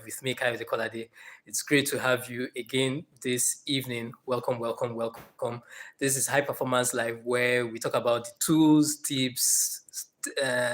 with me, Kai Kolade. It's great to have you again this evening. Welcome, welcome, welcome. This is High Performance Live, where we talk about the tools, tips,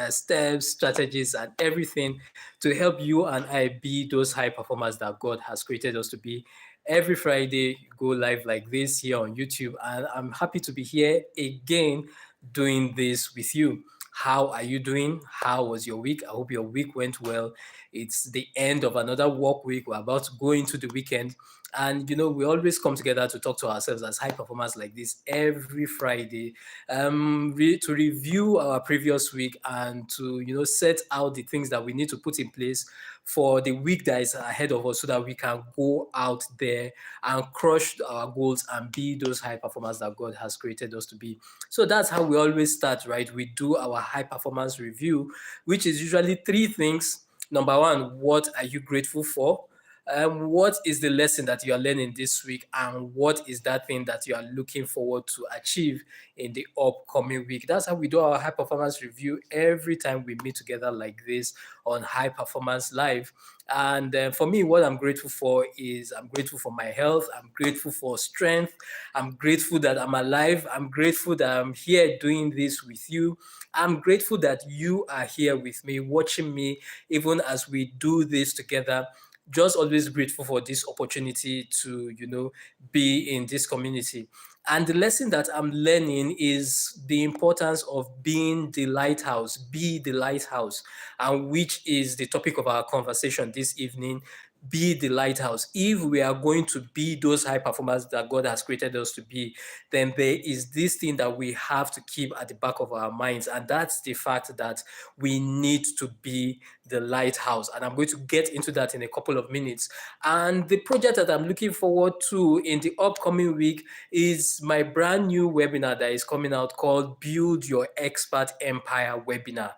steps, strategies, and everything to help you and I be those high performers that God has created us to be. Every Friday, you go live like this here on YouTube, and I'm happy to be here again doing this with you. How are you doing? How was your week? I hope your week went well. It's the end of another work week. We're about to go into the weekend. And, we always come together to talk to ourselves as high performers like this every Friday to review our previous week and to, set out the things that we need to put in place for the week that is ahead of us so that we can go out there and crush our goals and be those high performers that God has created us to be. So that's how we always start, right? We do our high performance review, which is usually three things. Number one, what are you grateful for? What is the lesson that you are learning this week, and what is that thing that you are looking forward to achieve in the upcoming week? That's how we do our high performance review every time we meet together like this on High Performance Live. And for me, what I'm grateful for is I'm grateful for my health. I'm grateful for strength. I'm grateful that I'm alive. I'm grateful that I'm here doing this with you. I'm grateful that you are here with me, watching me, even as we do this together. Just always grateful for this opportunity to, be in this community. And the lesson that I'm learning is the importance of being the lighthouse, be the lighthouse, and which is the topic of our conversation this evening. Be the lighthouse. If we are going to be those high performers that God has created us to be, then there is this thing that we have to keep at the back of our minds, and that's the fact that we need to be the lighthouse. And I'm going to get into that in a couple of minutes. And the project that I'm looking forward to in the upcoming week is my brand new webinar that is coming out called Build Your Expert Empire webinar.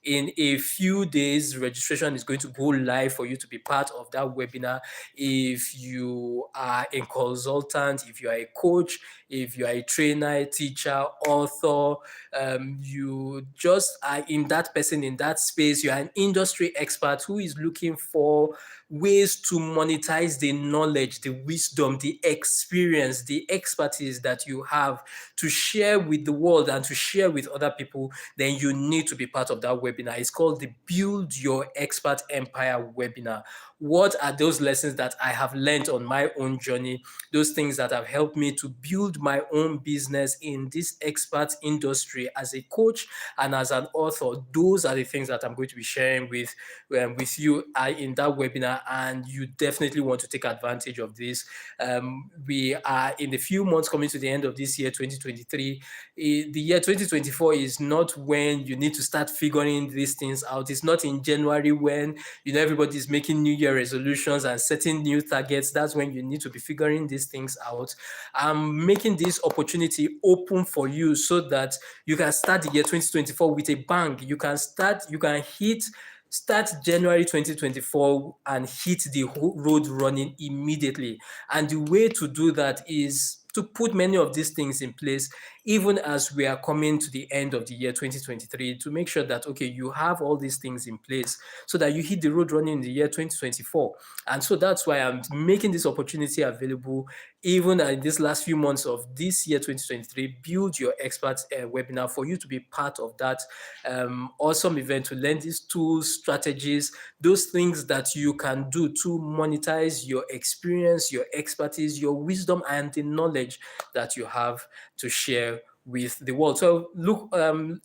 In a few days, registration is going to go live for you to be part of that webinar. If you are a consultant, if you are a coach, if you are a trainer, teacher, author, you just are in that person in that space, you are an industry expert who is looking for ways to monetize the knowledge, the wisdom, the experience, the expertise that you have to share with the world and to share with other people, then you need to be part of that webinar. It's called the Build Your Expert Empire webinar. What are those lessons that I have learned on my own journey? Those things that have helped me to build my own business in this expert industry as a coach and as an author. Those are the things that I'm going to be sharing with you in that webinar, and you definitely want to take advantage of this. We are in the few months coming to the end of this year, 2023. The year 2024 is not when you need to start figuring these things out. It's not in January when everybody's making New Year resolutions and setting new targets. That's when you need to be figuring these things out. I'm making this opportunity open for you so that you can start the year 2024 with a bang. You can start January 2024 and hit the road running immediately. And the way to do that is to put many of these things in place, even as we are coming to the end of the year 2023, to make sure that, okay, you have all these things in place so that you hit the road running in the year 2024. And so that's why I'm making this opportunity available, even in these last few months of this year 2023. Build Your Expert webinar for you to be part of that awesome event, to learn these tools, strategies, those things that you can do to monetize your experience, your expertise, your wisdom, and the knowledge that you have to share with the world. So look,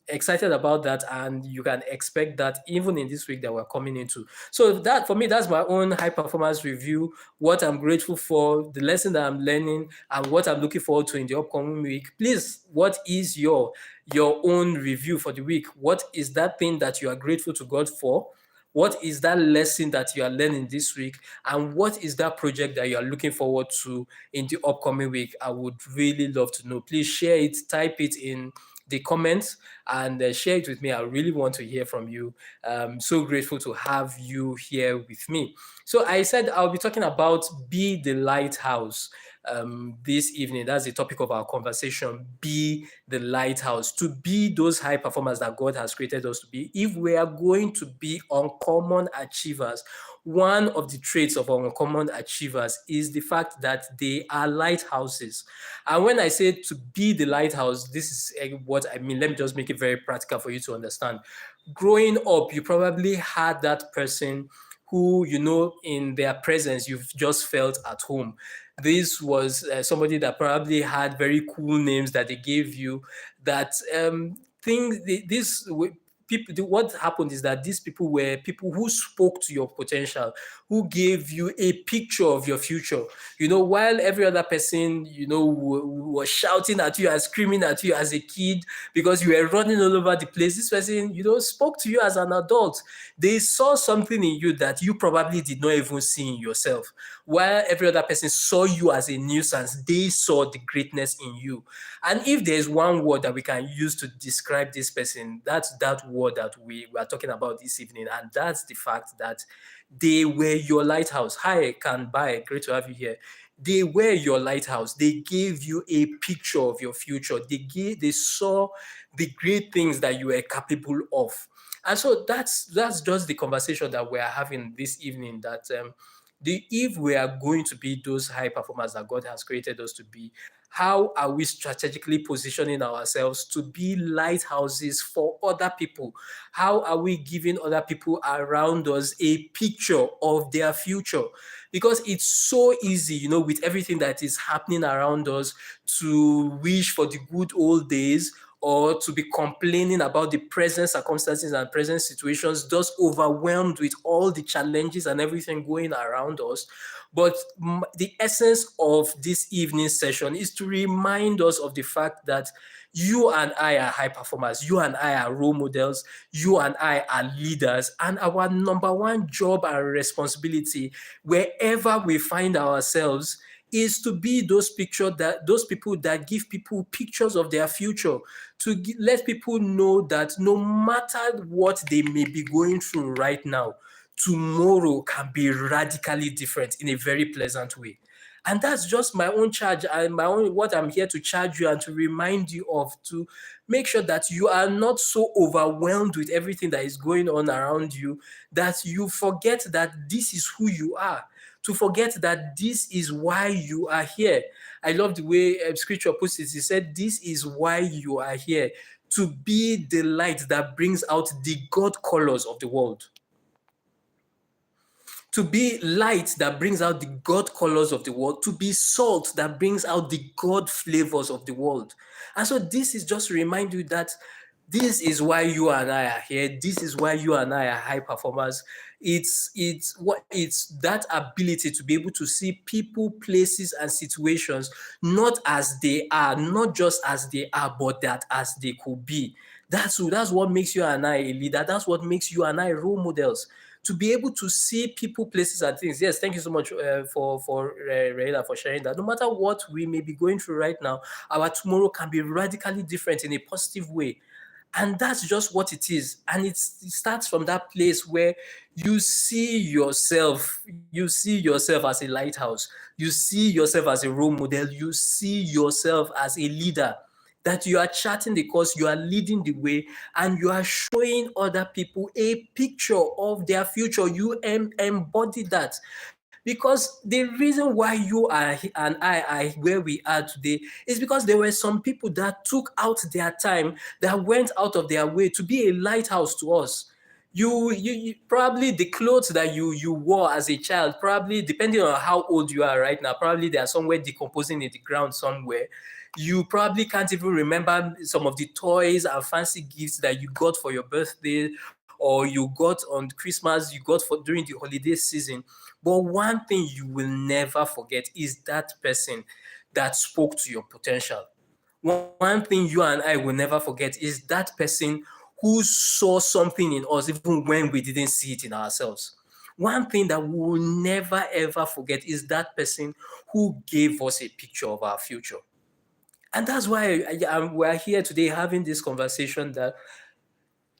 excited about that, and you can expect that even in this week that we're coming into. So that, for me, that's my own high performance review, what I'm grateful for, the lesson that I'm learning, and what I'm looking forward to in the upcoming week. Please, what is your own review for the week? What is that thing that you are grateful to God for? What is that lesson that you are learning this week? And what is that project that you are looking forward to in the upcoming week? I would really love to know. Please share it, type it in the comments, and share it with me. I really want to hear from you. I'm so grateful to have you here with me. So I said I'll be talking about Be the Lighthouse this evening. That's the topic of our conversation. Be the lighthouse, to be those high performers that God has created us to be. If we are going to be uncommon achievers, one of the traits of uncommon achievers is the fact that they are lighthouses. And when I say to be the lighthouse, this is what I mean. Let me just make it very practical for you to understand. Growing up, you probably had that person who, in their presence, you've just felt at home. This was somebody that probably had very cool names that they gave you, that things, people, what happened is that these people were people who spoke to your potential, who gave you a picture of your future. While every other person, was shouting at you and screaming at you as a kid because you were running all over the place, this person, spoke to you as an adult. They saw something in you that you probably did not even see in yourself. While every other person saw you as a nuisance, they saw the greatness in you. And if there's one word that we can use to describe this person, that's that word that we are talking about this evening. And that's the fact that they were your lighthouse. Hi, Can Bai, great to have you here. They were your lighthouse. They gave you a picture of your future. They saw the great things that you were capable of. And so that's just the conversation that we are having this evening, that if we are going to be those high performers that God has created us to be, how are we strategically positioning ourselves to be lighthouses for other people? How are we giving other people around us a picture of their future? Because it's so easy, with everything that is happening around us, to wish for the good old days, or to be complaining about the present circumstances and present situations, just overwhelmed with all the challenges and everything going around us. But the essence of this evening session is to remind us of the fact that you and I are high performers, you and I are role models, you and I are leaders, and our number one job and responsibility, wherever we find ourselves, is to be those people that give people pictures of their future, to let people know that no matter what they may be going through right now, tomorrow can be radically different in a very pleasant way. And that's just my own charge and what I'm here to charge you and to remind you of, to make sure that you are not so overwhelmed with everything that is going on around you that you forget that this is who you are, to forget that this is why you are here. I love the way scripture puts it. He said, this is why you are here, to be the light that brings out the God colors of the world. To be light that brings out the God colors of the world, to be salt that brings out the God flavors of the world. And so this is just to remind you that this is why you and I are here. This is why you and I are high performers. It's that ability to be able to see people, places, and situations not as they are, not just as they are, but that as they could be. That's what makes you and I a leader. That's what makes you and I role models. To be able to see people, places, and things. Yes, thank you so much for Raila, for sharing that. No matter what we may be going through right now, our tomorrow can be radically different in a positive way. And that's just what it is. And it starts from that place where you see yourself as a lighthouse. You see yourself as a role model. You see yourself as a leader, that you are charting the course, you are leading the way, and you are showing other people a picture of their future. You embody that. Because the reason why you are and I are where we are today is because there were some people that took out their time, that went out of their way to be a lighthouse to us. You probably, the clothes that you wore as a child, probably depending on how old you are right now, probably they are somewhere decomposing in the ground somewhere. You probably can't even remember some of the toys and fancy gifts that you got for your birthday, or you got on Christmas, you got for during the holiday season. But one thing you will never forget is that person that spoke to your potential. One thing you and I will never forget is that person who saw something in us even when we didn't see it in ourselves. One thing that we will never ever forget is that person who gave us a picture of our future. And that's why we're here today having this conversation, that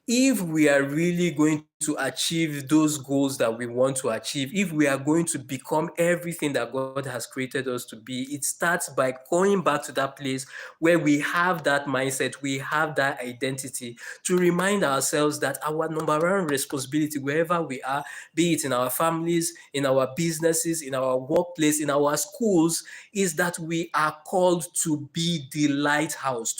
if we are really going to achieve those goals that we want to achieve, if we are going to become everything that God has created us to be, it starts by going back to that place where we have that mindset, we have that identity, to remind ourselves that our number one responsibility, wherever we are, be it in our families, in our businesses, in our workplace, in our schools, is that we are called to be the lighthouse,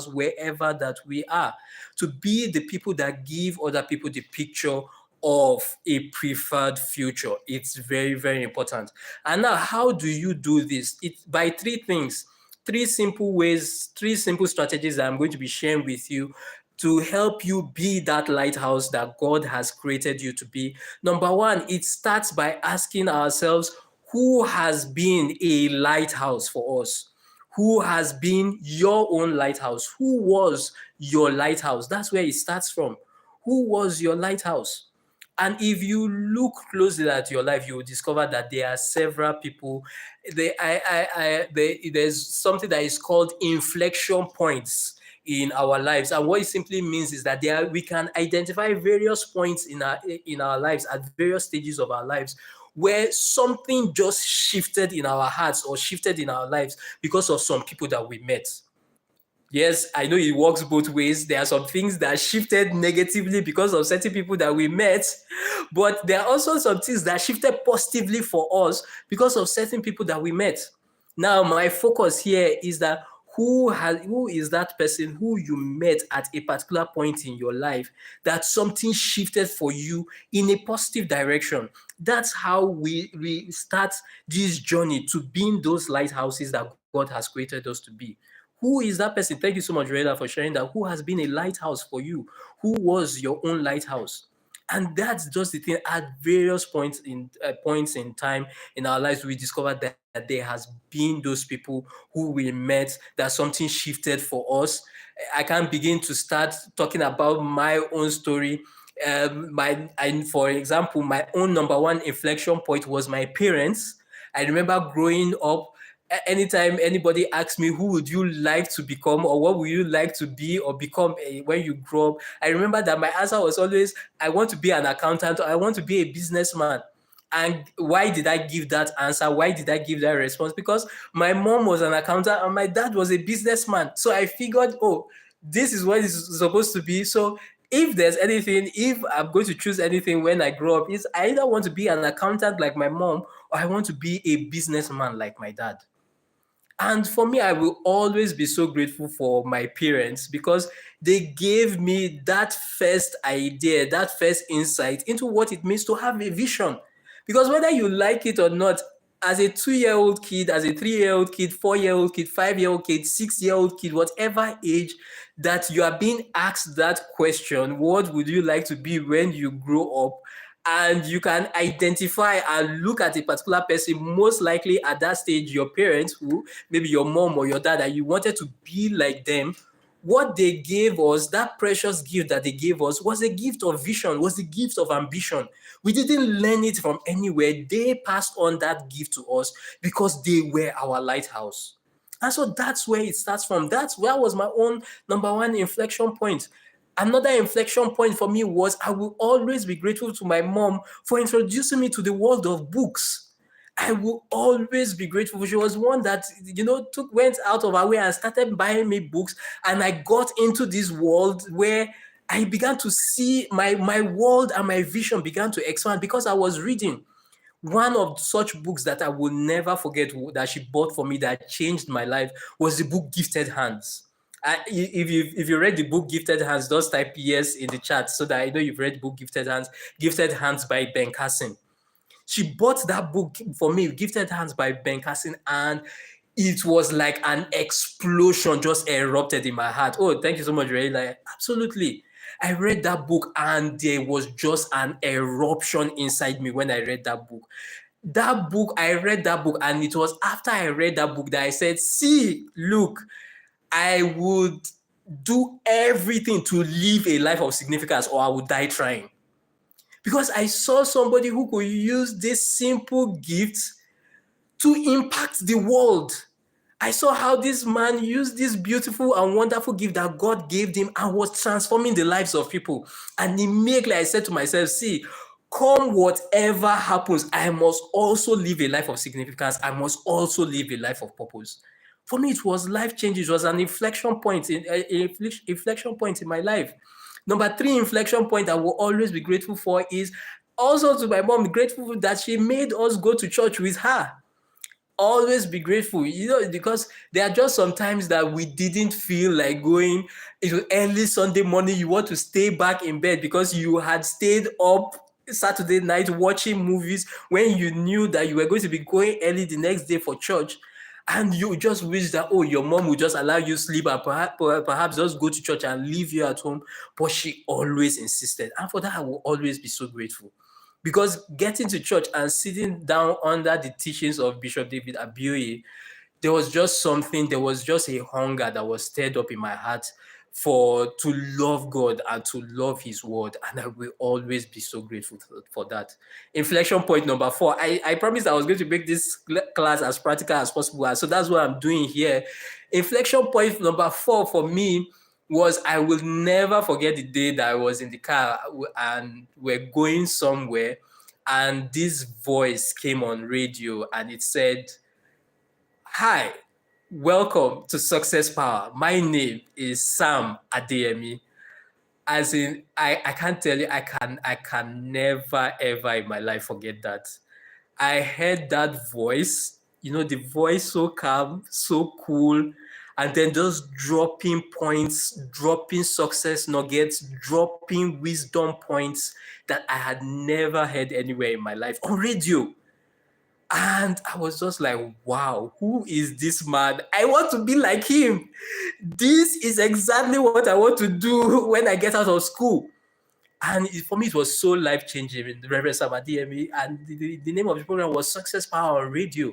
wherever that we are, to be the people that give other people the picture of a preferred future. It's very, very important. And now, how do you do this? It's by three things, three simple ways, three simple strategies that I'm going to be sharing with you to help you be that lighthouse that God has created you to be. Number one, it starts by asking ourselves, who has been a lighthouse for us? Who has been your own lighthouse? Who was your lighthouse? That's where it starts from. Who was your lighthouse? And if you look closely at your life, you will discover that there are several people. There's something that is called inflection points in our lives, and what it simply means is that we can identify various points in our lives at various stages of our lives where something just shifted in our hearts or shifted in our lives because of some people that we met. Yes, I know it works both ways. There are some things that shifted negatively because of certain people that we met, but there are also some things that shifted positively for us because of certain people that we met. Now, my focus here is that who is that person who you met at a particular point in your life that something shifted for you in a positive direction. That's how we start this journey to being those lighthouses that God has created us to be. Who is that person? Thank you so much, Reda, for sharing that. Who has been a lighthouse for you? Who was your own lighthouse? And that's just the thing. At various points in time in our lives, we discovered that there has been those people who we met, that something shifted for us. I can't begin to start talking about my own story. For example, my own number one inflection point was my parents. I remember growing up, anytime anybody asks me, who would you like to become, or what would you like to be or become when you grow up, I remember that my answer was always, I want to be an accountant, or I want to be a businessman. And why did I give that answer? Why did I give that response? Because my mom was an accountant and my dad was a businessman. So I figured, oh, this is what it's supposed to be. So if I'm going to choose anything when I grow up, is I either want to be an accountant like my mom, or I want to be a businessman like my dad. And for me, I will always be so grateful for my parents because they gave me that first idea, that first insight into what it means to have a vision. Because whether you like it or not, as a 2-year-old kid, as a 3-year-old kid, 4-year-old kid, 5-year-old kid, 6-year-old kid, whatever age that you are being asked that question, what would you like to be when you grow up? And you can identify and look at a particular person, most likely at that stage, your parents, who maybe your mom or your dad, that you wanted to be like them. What they gave us, that precious gift that they gave us, was a gift of vision, was the gift of ambition. We didn't learn it from anywhere. They passed on that gift to us because they were our lighthouse. And so that's where it starts from. That was my own number one inflection point. Another inflection point for me was I will always be grateful to my mom for introducing me to the world of books. I will always be grateful. She was one that, went out of her way and started buying me books. And I got into this world where I began to see my world and my vision began to expand because I was reading. One of such books that I will never forget that she bought for me that changed my life was the book Gifted Hands. If you read the book Gifted Hands, just type yes in the chat so that I know you've read the book Gifted Hands. Gifted Hands by Ben Carson. She bought that book for me, Gifted Hands by Ben Carson, and it was like an explosion just erupted in my heart. Oh, thank you so much, Ray. Like, absolutely. I read that book and there was just an eruption inside me when I read that book. I read that book, and it was after I read that book that I said, see, look, I would do everything to live a life of significance, or I would die trying. Because I saw somebody who could use this simple gift to impact the world. I saw how this man used this beautiful and wonderful gift that God gave him and was transforming the lives of people. And immediately I said to myself, see, come whatever happens, I must also live a life of significance. I must also live a life of purpose. For me, it was life changing. It was an inflection point inflection point in my life. Number three inflection point I will always be grateful for is also to my mom, grateful that she made us go to church with her. Always be grateful, because there are just sometimes that we didn't feel like going. It was early Sunday morning, you want to stay back in bed because you had stayed up Saturday night watching movies when you knew that you were going to be going early the next day for church, and you just wish that, oh, your mom would just allow you sleep and perhaps just go to church and leave you at home. But she always insisted, and for that I will always be so grateful. Because getting to church and sitting down under the teachings of Bishop David Abioye, there was just a hunger that was stirred up in my heart to love God and to love his word. And I will always be so grateful for that. Inflection point number 4. I promised I was going to make this class as practical as possible. And so that's what I'm doing here. Inflection point number 4 for me was, I will never forget the day that I was in the car and we're going somewhere, and this voice came on radio and it said, "Hi, welcome to Success Power. My name is Sam Adeyemi." As in, I can't tell you, I can never ever in my life forget that. I heard that voice, the voice so calm, so cool, and then just dropping points, dropping success nuggets, dropping wisdom points that I had never heard anywhere in my life on radio. And I was just like, wow, who is this man? I want to be like him. This is exactly what I want to do when I get out of school. And for me, it was so life-changing. Reverend Sam Adeyemi, and the name of the program was Success Power on Radio.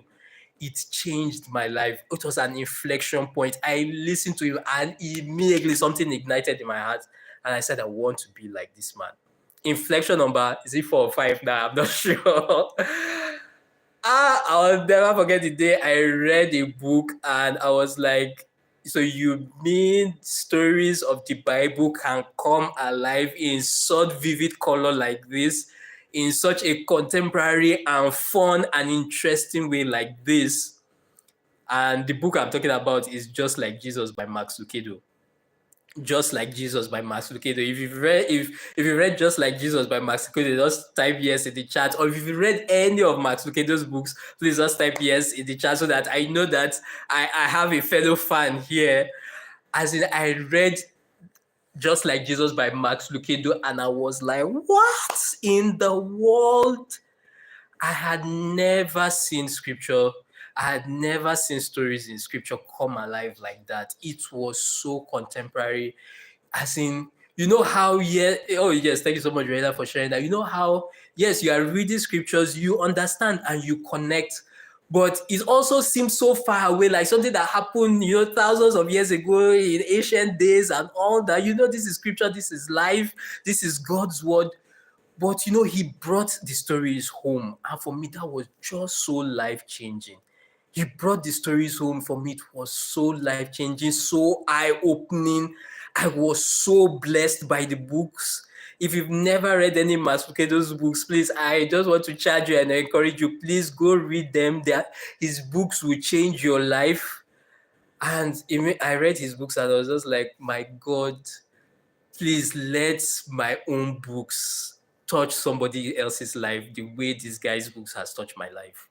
It changed my life. It was an inflection point. I listened to him and immediately something ignited in my heart. And I said, I want to be like this man. Inflection number, is it 4 or 5 now? I'm not sure. I'll never forget the day I read a book and I was like, so you mean stories of the Bible can come alive in such vivid color like this, in such a contemporary and fun and interesting way like this? And the book I'm talking about is Just Like Jesus by Max Lucado. Just Like Jesus by Max Lucado. If you read Just Like Jesus by Max Lucado, just type yes in the chat. Or if you read any of Max Lucado's books, please just type yes in the chat so that I know that I have a fellow fan here. As in, I read Just Like Jesus by Max Lucado and I was like, what in the world? I had never seen scripture. I had never seen stories in scripture come alive like that. It was so contemporary. As in, how, oh yes, thank you so much, Reda, for sharing that. You know how, yes, you are reading scriptures, you understand and you connect, but it also seems so far away, like something that happened, thousands of years ago in ancient days and all that. This is scripture, this is life, this is God's word. But he brought the stories home. And for me, that was just so life-changing. He brought the stories home. For me, it was so life-changing, so eye-opening. I was so blessed by the books. If you've never read any Max Lucado's books, please, I just want to charge you and encourage you, please go read them. His books will change your life. And I read his books and I was just like, my God, please let my own books touch somebody else's life the way this guy's books has touched my life.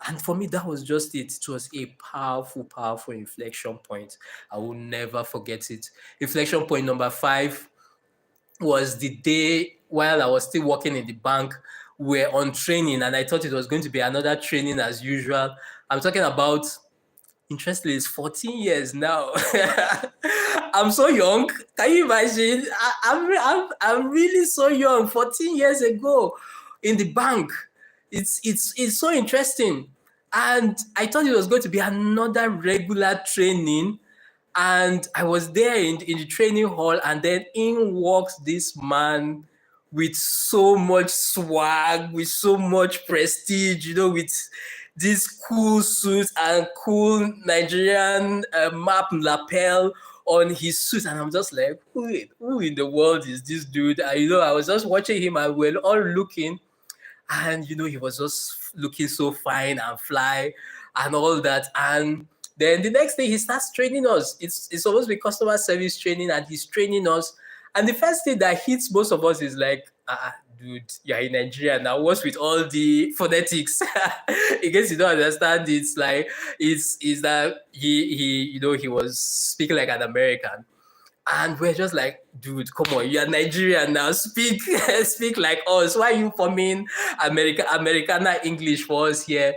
And for me, that was just it. It was a powerful, powerful inflection point. I will never forget it. Inflection point number 5 was the day while I was still working in the bank. We're on training, and I thought it was going to be another training as usual. I'm talking about, interestingly, it's 14 years now. I'm so young. Can you imagine? I'm really so young. 14 years ago in the bank. It's so interesting. And I thought it was going to be another regular training. And I was there in the training hall, and then in walks this man with so much swag, with so much prestige, with this cool suit and cool Nigerian map lapel on his suit, and I'm just like, who in the world is this dude? And, I was just watching him, and we're all looking, and he was just looking so fine and fly and all that. And then the next day he starts training us. It's supposed to be customer service training, and he's training us. And the first thing that hits most of us is like, dude, you're in Nigeria now. What's with all the phonetics? In case you don't understand, it's like it's that he was speaking like an American. And we're just like, dude, come on, you're Nigerian now. Speak, speak like us. Why are you forming Americana English for us here?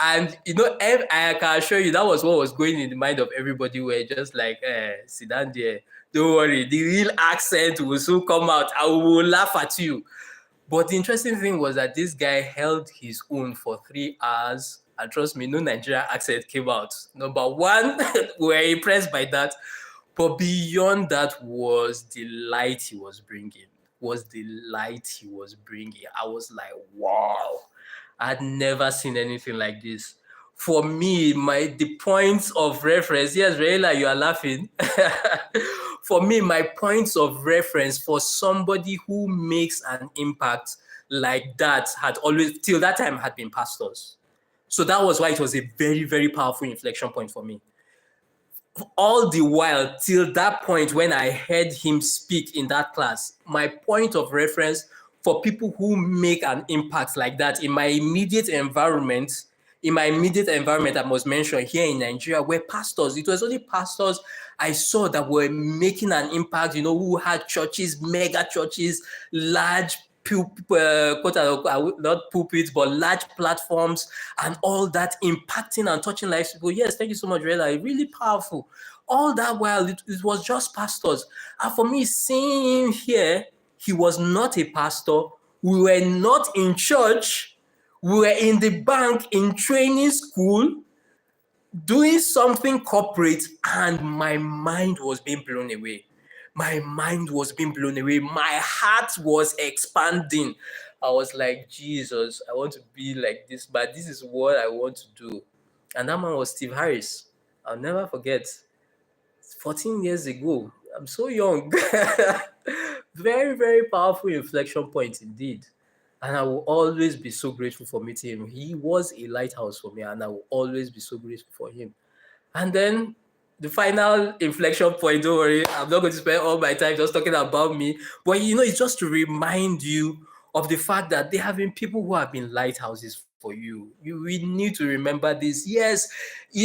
And I can assure you that was what was going in the mind of everybody. We're just like, sit down there. Don't worry, the real accent will soon come out. I will laugh at you. But the interesting thing was that this guy held his own for 3 hours. And trust me, no Nigerian accent came out. Number one, we were impressed by that. But beyond that was the light he was bringing. I was like, wow, I'd never seen anything like this. For me, the points of reference, yes, Raila, you are laughing. For me, my points of reference for somebody who makes an impact like that had always, till that time, had been pastors. So that was why it was a very, very powerful inflection point for me. All the while, till that point when I heard him speak in that class, my point of reference for people who make an impact like that in my immediate environment, I must mention here in Nigeria, were pastors. It was only pastors I saw that were making an impact, who had churches, mega churches, large quote unquote, not pulpits, but large platforms and all that, impacting and touching lives. People, yes, thank you so much, Rela. Really powerful. All that while it was just pastors. And for me, seeing him here, he was not a pastor. We were not in church. We were in the bank, in training school, doing something corporate, and my mind was being blown away. My heart was expanding. I was like, Jesus, I want to be like this, but this is what I want to do. And that man was Steve Harris. I'll never forget. 14 years ago. I'm so young. Very, very powerful inflection point indeed. And I will always be so grateful for meeting him. He was a lighthouse for me, and I will always be so grateful for him. And then the final inflection point, don't worry, I'm not going to spend all my time just talking about me. But it's just to remind you of the fact that there have been people who have been lighthouses for you. We need to remember this. Yes,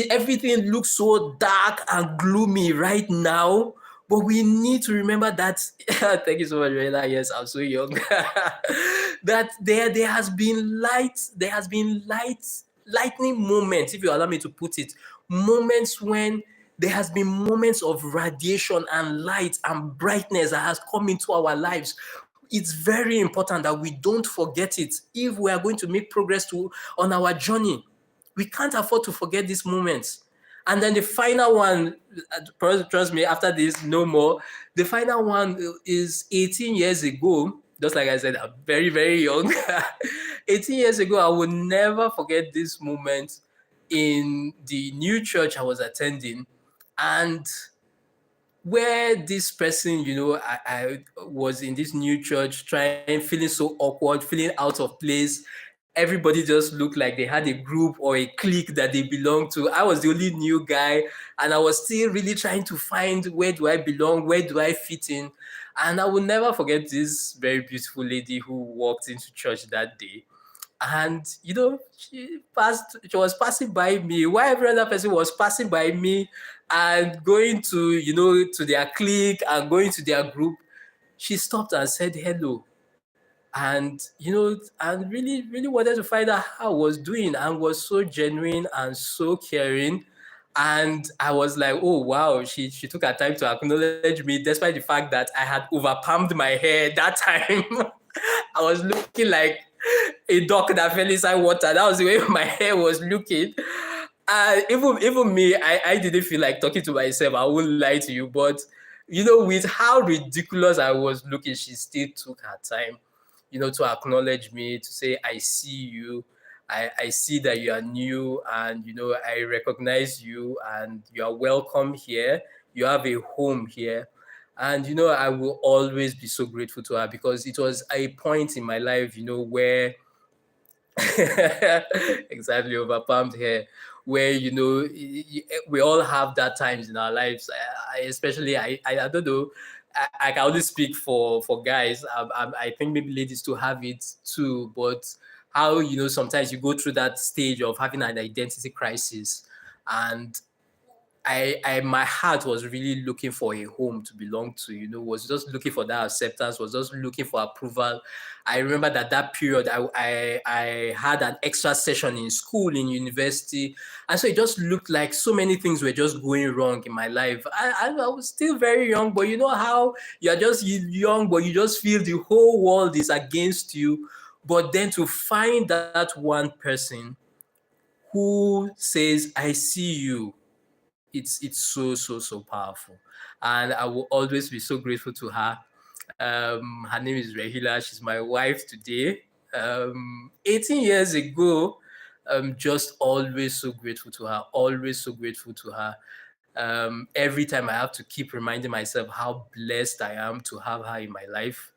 everything looks so dark and gloomy right now, but we need to remember that. Thank you so much, Rela. Yes, I'm so young. That there has been lightning moments, if you allow me to put it, moments when there has been moments of radiation and light and brightness that has come into our lives. It's very important that we don't forget it if we are going to make progress on our journey. We can't afford to forget these moments. And then the final one, trust me, after this, no more. The final one is 18 years ago. Just like I said, I'm very, very young. 18 years ago, I will never forget this moment in the new church I was attending. And where this person, I was in this new church, feeling so awkward, feeling out of place. Everybody just looked like they had a group or a clique that they belonged to. I was the only new guy, and I was still really trying to find, where do I belong? Where do I fit in? And I will never forget this very beautiful lady who walked into church that day. And she was passing by me while every other person was passing by me and going to to their clique and going to their group. She stopped and said hello, and and really, really wanted to find out how I was doing, and was so genuine and so caring. And I was like, oh wow, she took her time to acknowledge me, despite the fact that I had overpalmed my hair that time. I was looking like a duck that fell inside water. That was the way my hair was looking. Even me, I didn't feel like talking to myself. I won't lie to you. But, with how ridiculous I was looking, she still took her time, to acknowledge me, to say, I see you. I see that you are new, and I recognize you, and you are welcome here. You have a home here. And I will always be so grateful to her, because it was a point in my life, where exactly, over palmed hair, where we all have that times in our lives. Especially, I don't know. I can only speak for guys. I think maybe ladies to have it too, but how sometimes you go through that stage of having an identity crisis, and my heart was really looking for a home to belong to, was just looking for that acceptance, was just looking for approval. I remember that period, I had an extra session in school, in university. And so it just looked like so many things were just going wrong in my life. I was still very young, but you know how you're just young, but you just feel the whole world is against you. But then to find that one person who says, I see you, it's so powerful, and I will always be so grateful to her. Her name is Rahila. She's my wife today. 18 years ago, just always so grateful to her. Always so grateful to her. Every time I have to keep reminding myself how blessed I am to have her in my life.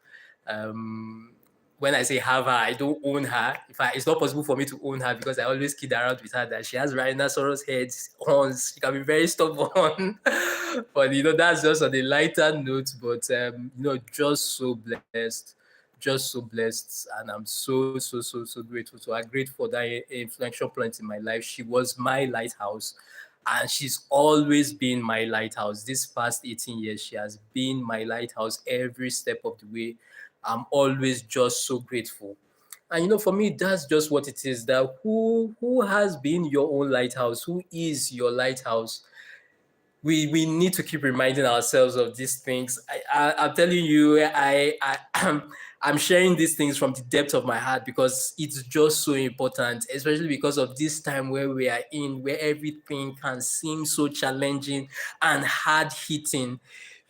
Um, when I say have her, I don't own her. It's not possible for me to own her, because I always kid around with her that she has rhinoceros heads, horns. She can be very stubborn. But that's just on a lighter note. But just so blessed, and I'm so grateful to her. Grateful for that influential point in my life. She was my lighthouse. And she's always been my lighthouse. This past 18 years, she has been my lighthouse every step of the way. I'm always just so grateful. And for me, that's just what it is. That who has been your own lighthouse? Who is your lighthouse? We need to keep reminding ourselves of these things. I'm telling you, I'm sharing these things from the depth of my heart, because it's just so important, especially because of this time where we are in, where everything can seem so challenging and hard hitting.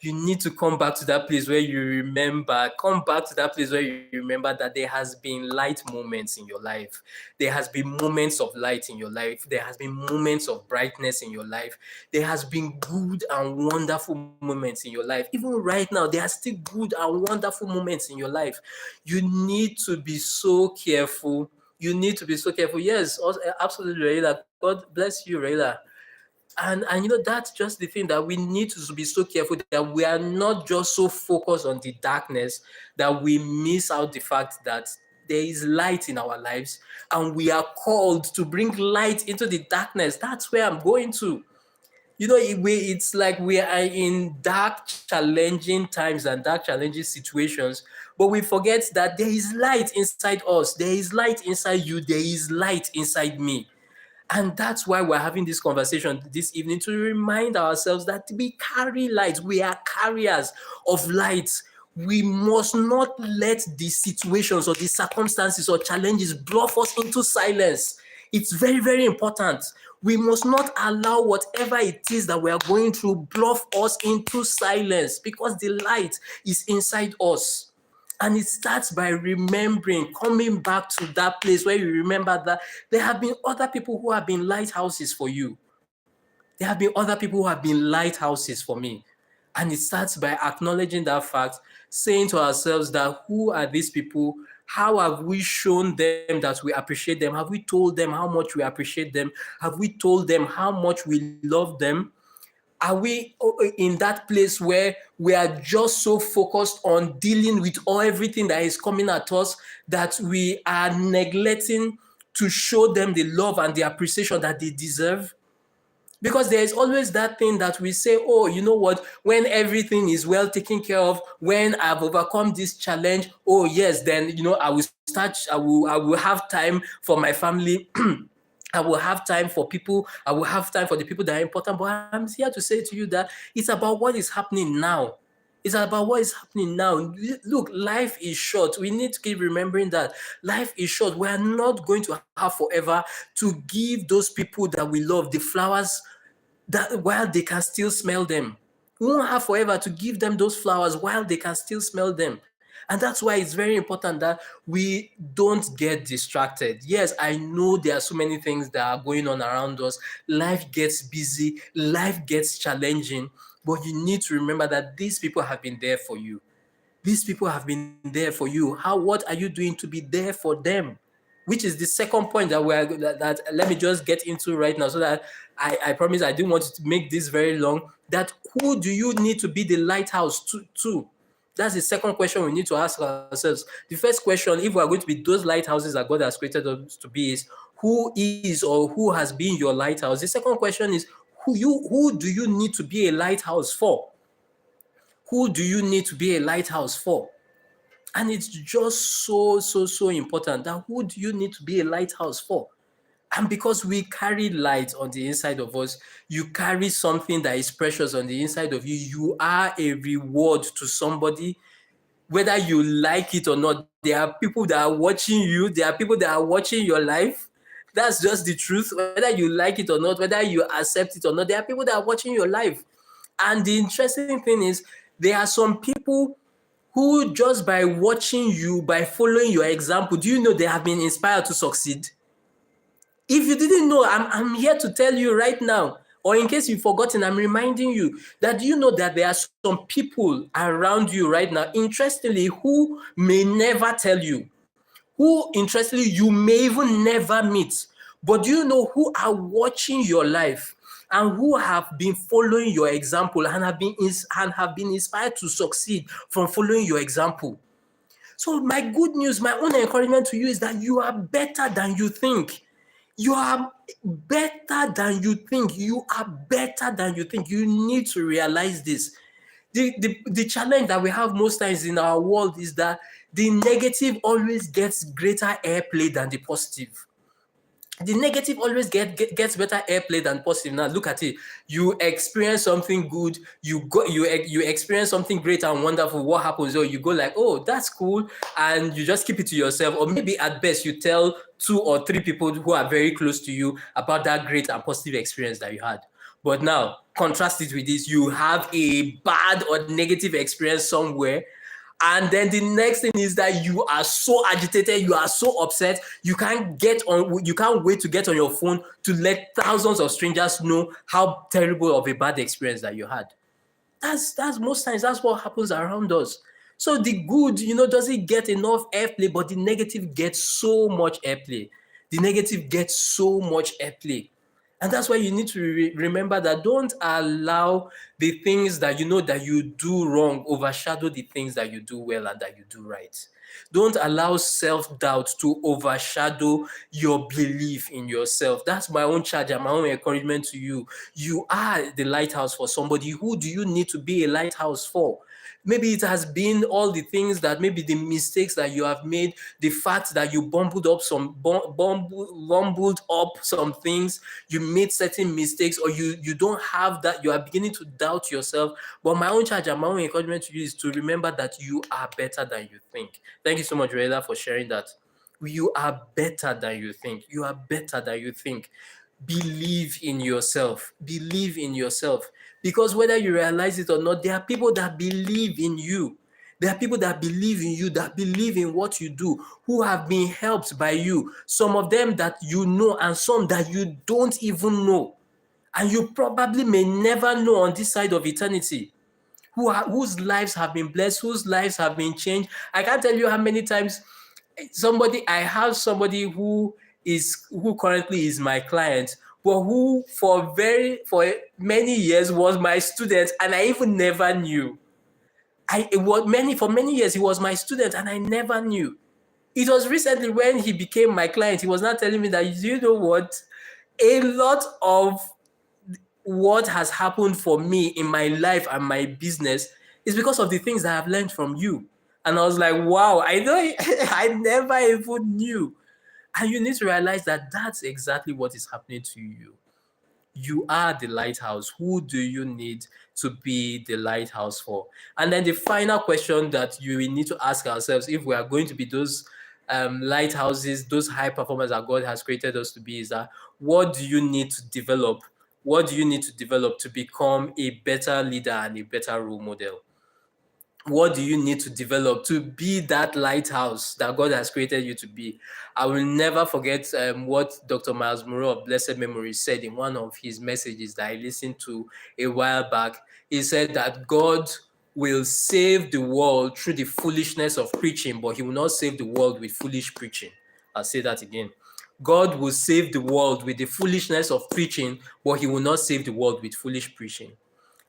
You need to come back to that place where you remember, that there has been light moments in your life. There has been moments of light in your life. There has been moments of brightness in your life. There has been good and wonderful moments in your life. Even right now, there are still good and wonderful moments in your life. You need to be so careful. You need to be so careful. Yes, absolutely, Raila. God bless you, Raila. And that's just the thing, that we need to be so careful that we are not just so focused on the darkness that we miss out the fact that there is light in our lives, and we are called to bring light into the darkness. That's where I'm going to. It's like we are in dark, challenging times and dark, challenging situations, but we forget that there is light inside us. There is light inside you. There is light inside me. And that's why we're having this conversation this evening, to remind ourselves that we carry light. We are carriers of light. We must not let the situations or the circumstances or challenges bluff us into silence. It's very, very important. We must not allow whatever it is that we are going through bluff us into silence, because the light is inside us. And it starts by remembering, coming back to that place where you remember that there have been other people who have been lighthouses for you. There have been other people who have been lighthouses for me. And it starts by acknowledging that fact, saying to ourselves that who are these people? How have we shown them that we appreciate them? Have we told them how much we appreciate them? Have we told them how much we love them? Are we in that place where we are just so focused on dealing with everything that is coming at us, that we are neglecting to show them the love and the appreciation that they deserve? Because there is always that thing that we say, oh, you know what, when everything is well taken care of, when I've overcome this challenge, oh yes, then I will have time for my family. I will have time for people. I will have time for the people that are important. But I'm here to say to you that it's about what is happening now. It's about what is happening now. Look, life is short. We need to keep remembering that life is short. We are not going to have forever to give those people that we love the flowers that while they can still smell them. We won't have forever to give them those flowers while they can still smell them. And that's why it's very important that we don't get distracted. Yes, I know there are so many things that are going on around us. Life gets busy, life gets challenging, but you need to remember that these people have been there for you. These people have been there for you. What are you doing to be there for them? Which is the second point that that let me just get into right now, so that I promise I didn't want to make this very long. That who do you need to be the lighthouse to? That's the second question we need to ask ourselves. The first question, if we are going to be those lighthouses that God has created us to be, is who is or who has been your lighthouse? The second question is who do you need to be a lighthouse for? Who do you need to be a lighthouse for? And it's just so important that who do you need to be a lighthouse for? And because we carry light on the inside of us, you carry something that is precious on the inside of you. You are a reward to somebody, whether you like it or not. There are people that are watching you, there are people that are watching your life. That's just the truth. Whether you like it or not, whether you accept it or not, there are people that are watching your life. And the interesting thing is, there are some people who, just by watching you, by following your example, do you know they have been inspired to succeed? If you didn't know, I'm here to tell you right now, or in case you've forgotten, I'm reminding you that you know that there are some people around you right now, interestingly, who may never tell you, who, interestingly, you may even never meet. But do you know who are watching your life and who have been following your example and have been inspired to succeed from following your example? So my good news, my own encouragement to you is that you are better than you think. You are better than you think. You are better than you think. You need to realize this. The challenge that we have most times in our world is that the negative always gets greater airplay than the positive. The negative always gets better airplay than positive. Now look at it. You experience something good, you experience something great and wonderful. What happens? Or you go like, oh, that's cool, and you just keep it to yourself. Or maybe at best you tell 2 or 3 people who are very close to you about that great and positive experience that you had. But now contrast it with this: you have a bad or negative experience somewhere, and then the next thing is that you are so agitated, you are so upset, you can't wait to get on your phone to let thousands of strangers know how terrible of a bad experience that you had. That's most times that's what happens around us. So the good, doesn't get enough airplay, but the negative gets so much airplay. The negative gets so much airplay. And that's why you need to remember that don't allow the things that you know that you do wrong overshadow the things that you do well and that you do right. Don't allow self-doubt to overshadow your belief in yourself. That's my own charge and my own encouragement to you. You are the lighthouse for somebody. Who do you need to be a lighthouse for? Maybe it has been all the things that, maybe the mistakes that you have made, the fact that you bumbled up some things, you made certain mistakes, or you don't have that, you are beginning to doubt yourself. But my own charge and my own encouragement to you is to remember that you are better than you think. Thank you so much, Reda, for sharing that. You are better than you think. You are better than you think. Believe in yourself. Believe in yourself. Because whether you realize it or not, there are people that believe in you. There are people that believe in you, that believe in what you do, who have been helped by you. Some of them that you know and some that you don't even know. And you probably may never know on this side of eternity. Whose lives have been blessed, whose lives have been changed. I can't tell you how many times I have somebody who currently is my client, but who for many years was my student, and I even never knew. For many years he was my student, and I never knew. It was recently when he became my client, he was not telling me that, you know what, a lot of what has happened for me in my life and my business is because of the things that I've learned from you. And I was like, wow, I know I never even knew. And you need to realize that that's exactly what is happening to you. You are the lighthouse. Who do you need to be the lighthouse for? And then the final question that you will need to ask ourselves, if we are going to be those lighthouses, those high performers that God has created us to be, is that what do you need to develop? What do you need to develop to become a better leader and a better role model? what do you need to develop to be that lighthouse that God has created you to be? I will never forget what Dr. Miles Moreau of blessed memory said in one of his messages that I listened to a while back. He said that God will save the world through the foolishness of preaching, but he will not save the world with foolish preaching. I'll say that again. God will save the world with the foolishness of preaching, but he will not save the world with foolish preaching.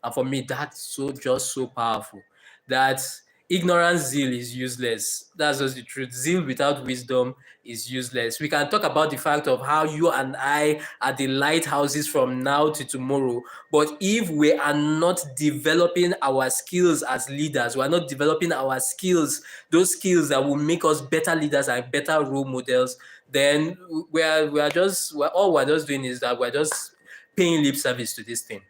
And for me, that's just so powerful that ignorance zeal is useless. That's just the truth. Zeal without wisdom is useless. We can talk about the fact of how you and I are the lighthouses from now to tomorrow. But if we are not developing our skills as leaders, we are not developing our skills, those skills that will make us better leaders and better role models, then we're just doing is that we're just paying lip service to this thing.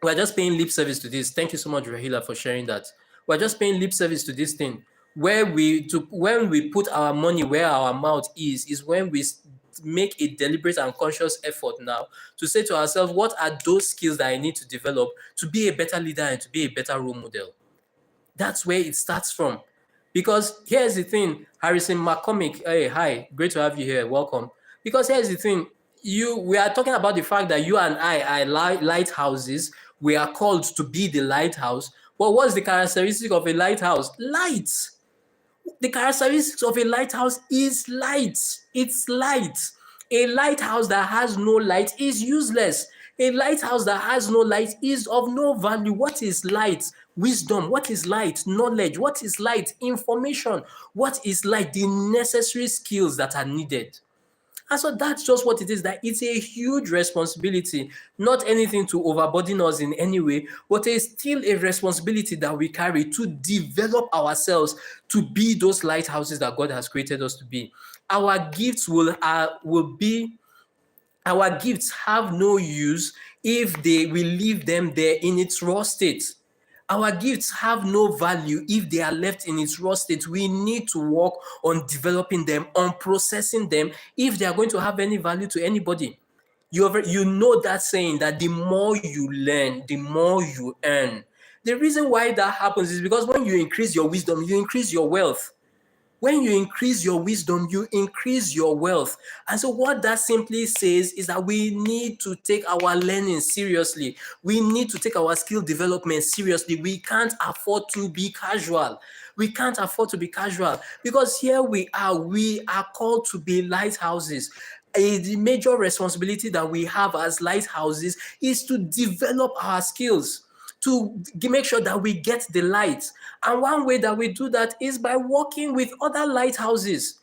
We're just paying lip service to this. Thank you so much, Rahila, for sharing that. We're just paying lip service to this thing. When we put our money where our mouth is when we make a deliberate and conscious effort now to say to ourselves, what are those skills that I need to develop to be a better leader and to be a better role model? That's where it starts from. Because here's the thing, Harrison McCormick, hey, hi, great to have you here, welcome. Because here's the thing, we are talking about the fact that you and I are lighthouses. We are called to be the lighthouse. But what's the characteristic of a lighthouse? Light. The characteristics of a lighthouse is light. It's light. A lighthouse that has no light is useless. A lighthouse that has no light is of no value. What is light? Wisdom. What is light? Knowledge. What is light? Information. What is light? The necessary skills that are needed. And so that's just what it is, that it's a huge responsibility, not anything to overburden us in any way, but it's still a responsibility that we carry to develop ourselves to be those lighthouses that God has created us to be. Our gifts our gifts have no use if we leave them there in its raw state. Our gifts have no value if they are left in its raw state. We need to work on developing them, on processing them, if they are going to have any value to anybody. You know that saying that the more you learn, the more you earn. The reason why that happens is because when you increase your wisdom, you increase your wealth. When you increase your wisdom, you increase your wealth. And so what that simply says is that we need to take our learning seriously. We need to take our skill development seriously. We can't afford to be casual. We can't afford to be casual because here we are called to be lighthouses. The major responsibility that we have as lighthouses is to develop our skills, to make sure that we get the light. And one way that we do that is by working with other lighthouses.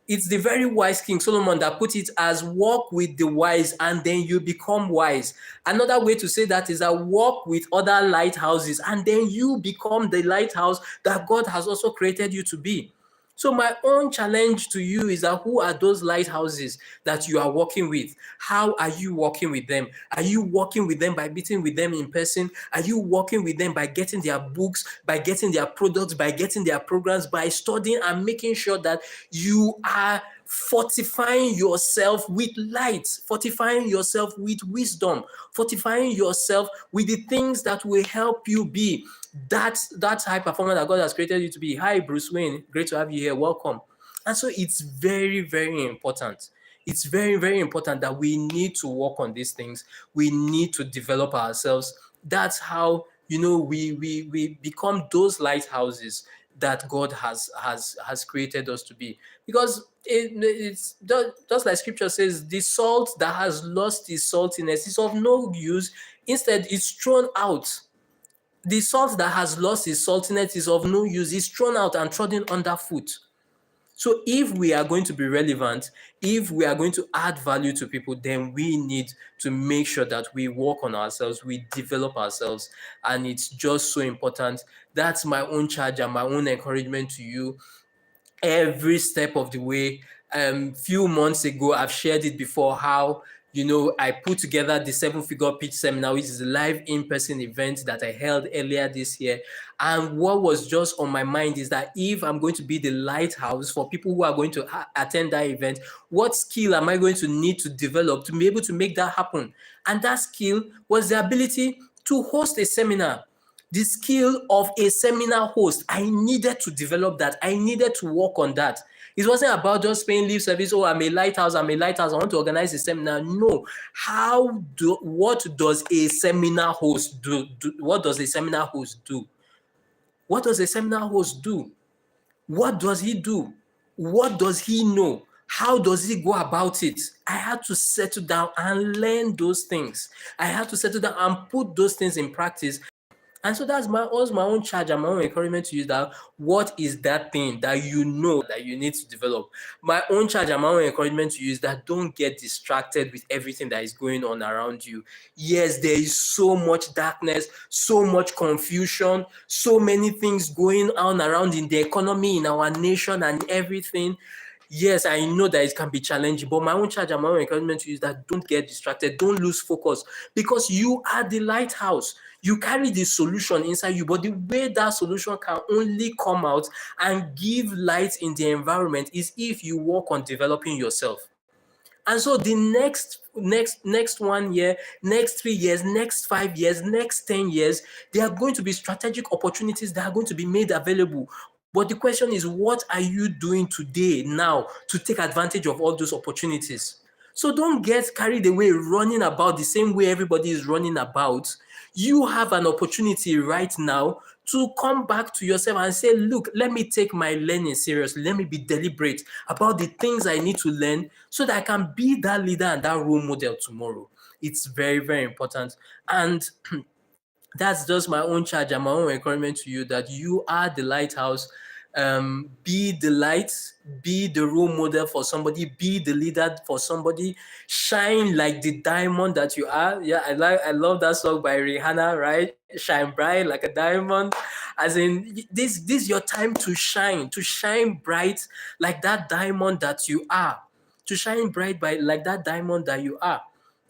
It's the very wise King Solomon that put it as walk with the wise and then you become wise. Another way to say that is that walk with other lighthouses and then you become the lighthouse that God has also created you to be. So my own challenge to you is that who are those lighthouses that you are working with? How are you working with them? Are you working with them by meeting with them in person? Are you working with them by getting their books, by getting their products, by getting their programs, by studying and making sure that you are fortifying yourself with light, fortifying yourself with wisdom, fortifying yourself with the things that will help you be that high performer that God has created you to be. Hi, Bruce Wayne. Great to have you here. Welcome. And so it's very, very important. It's very, very important that we need to work on these things. We need to develop ourselves. That's how, we become those lighthouses that God has created us to be. Because it's just like scripture says, the salt that has lost its saltiness is of no use. Instead, it's thrown out. The salt that has lost its saltiness is of no use. It's thrown out and trodden underfoot. So if we are going to be relevant, if we are going to add value to people, then we need to make sure that we work on ourselves, we develop ourselves. And it's just so important. That's my own charge and my own encouragement to you every step of the way. Few months ago, I've shared it before how, I put together the 7-figure pitch seminar, which is a live in-person event that I held earlier this year. And what was just on my mind is that if I'm going to be the lighthouse for people who are going to attend that event, what skill am I going to need to develop to be able to make that happen? And that skill was the ability to host a seminar. The skill of a seminar host, I needed to develop that. I needed to work on that. It wasn't about just paying lip service. Oh, I'm a lighthouse. I'm a lighthouse. I want to organize a seminar. No. What does a seminar host do? What does a seminar host do? What does a seminar host do? What does he do? What does he know? How does he go about it? I had to settle down and learn those things. I had to settle down and put those things in practice. And so that's my own charge and my own encouragement to you, that what is that thing that you know that you need to develop? My own charge and my own encouragement to you is that don't get distracted with everything that is going on around you. Yes, there is so much darkness, so much confusion, so many things going on around in the economy, in our nation and everything. Yes, I know that it can be challenging, but my own charge and my own encouragement to you is that don't get distracted, don't lose focus, because you are the lighthouse. You carry the solution inside you, but the way that solution can only come out and give light in the environment is if you work on developing yourself. And so the next 1 year, next 3 years, next 5 years, next 10 years, there are going to be strategic opportunities that are going to be made available. But the question is, what are you doing today, now, to take advantage of all those opportunities? So don't get carried away running about the same way everybody is running about. You have an opportunity right now to come back to yourself and say, look, let me take my learning seriously. Let me be deliberate about the things I need to learn so that I can be that leader and that role model tomorrow. It's very, very important. And that's just my own charge and my own encouragement to you, that you are the lighthouse. Be the light, be the role model for somebody, be the leader for somebody, shine like the diamond that you are. Yeah, I love that song by Rihanna, right? Shine bright like a diamond. As in, this is your time to shine bright like that diamond that you are, to shine bright by like that diamond that you are.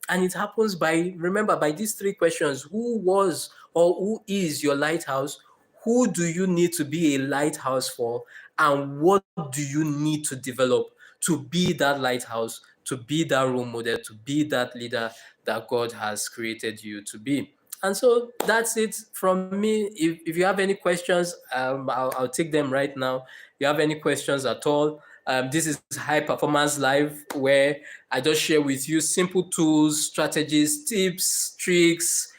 And it happens by, remember, by these three questions: who was or who is your lighthouse? Who do you need to be a lighthouse for? And what do you need to develop to be that lighthouse, to be that role model, to be that leader that God has created you to be? And so that's it from me. If you have any questions, I'll take them right now. If you have any questions at all, this is High Performance Live, where I just share with you simple tools, strategies, tips, tricks,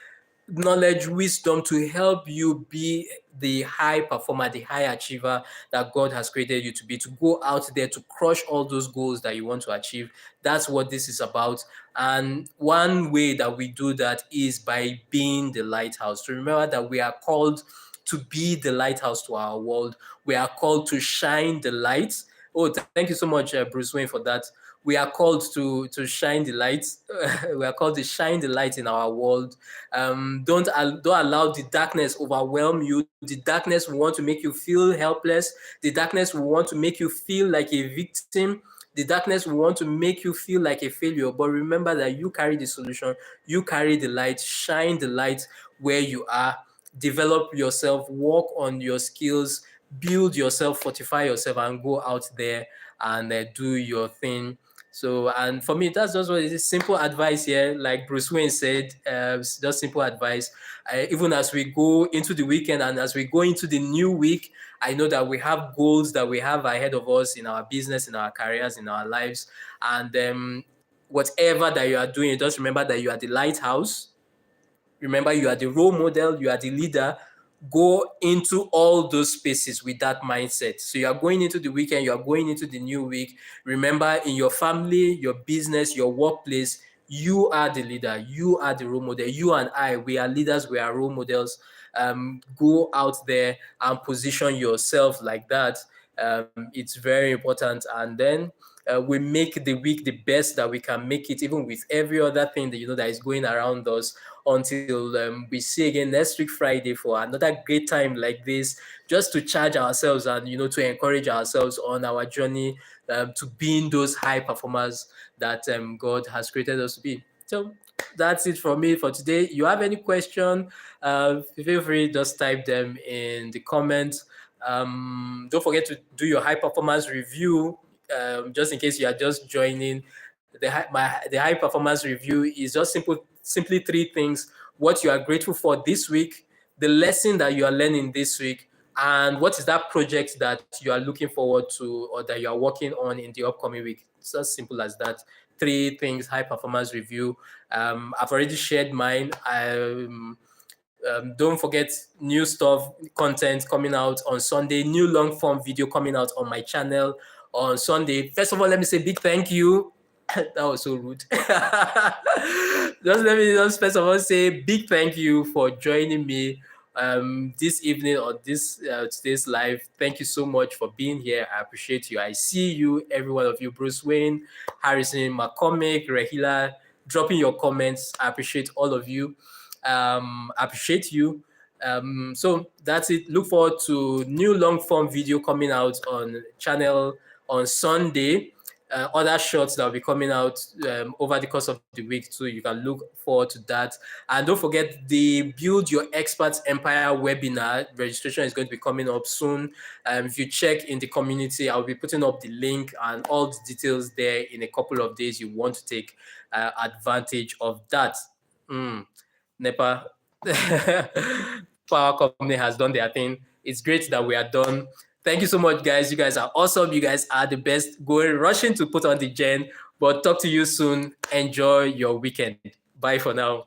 knowledge, wisdom to help you be the high performer, the high achiever that God has created you to be, to go out there to crush all those goals that you want to achieve. That's what this is about. And one way that we do that is by being the lighthouse. To remember that we are called to be the lighthouse to our world. We are called to shine the light. Oh, thank you so much, Bruce Wayne, for that. We are called to shine the light. We are called to shine the light in our world. Don't allow the darkness overwhelm you. The darkness will want to make you feel helpless. The darkness will want to make you feel like a victim. The darkness will want to make you feel like a failure. But remember that you carry the solution. You carry the light. Shine the light where you are. Develop yourself. Work on your skills. Build yourself. Fortify yourself, and go out there and do your thing. So, and for me, that's just what it is. Simple advice here, like Bruce Wayne said, just simple advice. Even as we go into the weekend and as we go into the new week, I know that we have goals that we have ahead of us in our business, in our careers, in our lives. And whatever that you are doing, just remember that you are the lighthouse. Remember, you are the role model, you are the leader. Go into all those spaces with that mindset. So you are going into the weekend, you are going into the new week. Remember, in your family, your business, your workplace, you are the leader, you are the role model. You and I, we are leaders, we are role models. Go out there and position yourself like that. It's very important. And then we make the week the best that we can make it, even with every other thing that that is going around us, until we see again next week Friday for another great time like this, just to charge ourselves and to encourage ourselves on our journey to being those high performers that God has created us to be. So that's it from me for today. You have any question, feel free, just type them in the comments. Don't forget to do your high performance review. Just in case you are just joining, the high performance review is just simply three things: what you are grateful for this week, the lesson that you are learning this week, and what is that project that you are looking forward to or that you are working on in the upcoming week. It's as simple as that. 3 things, high performance review. I've already shared mine. Don't forget new stuff, content coming out on Sunday, new long form video coming out on my channel on Sunday. First of all, let me say big thank you. That was so rude. Just let me just first of all say big thank you for joining me this evening on this today's live. Thank you so much for being here. I appreciate you. I see you, every one of you, Bruce Wayne, Harrison, McCormick, Rahila, dropping your comments. I appreciate all of you. Appreciate you. So that's it. Look forward to new long form video coming out on channel on Sunday. Other shorts that will be coming out over the course of the week too. You can look forward to that. And don't forget the Build Your Experts Empire webinar. Registration is going to be coming up soon. If you check in the community, I'll be putting up the link and all the details there in a couple of days. You want to take advantage of that. NEPA power company has done their thing. It's great that we are done. Thank you so much, guys. You guys are awesome. You guys are the best. Going rushing to put on the gen, but talk to you soon. Enjoy your weekend. Bye for now.